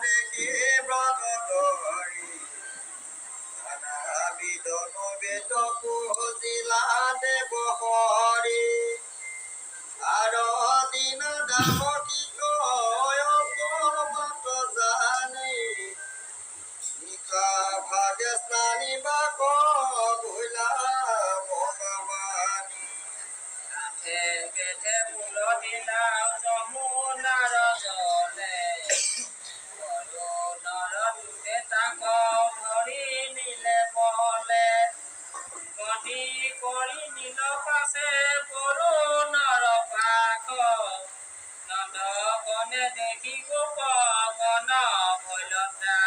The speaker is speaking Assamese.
দেখি ব্ৰত ধৰি বিদনু বেদ পুজিলা দেৱ হৰি আৰু দিন দাম কি কয় মাত জানি নিশা ভাগে স্নানী বা কইলা ভগৱানী কাঠে কেঠে ফুল দিলা যমুনাৰ জলে বৰুণৰ দূতে তাক ধৰি নিলে বলে গতি কৰি নিল পাছে বৰুণৰ পাখ নন্দগণে দেখি গোপগণ ভৈলতা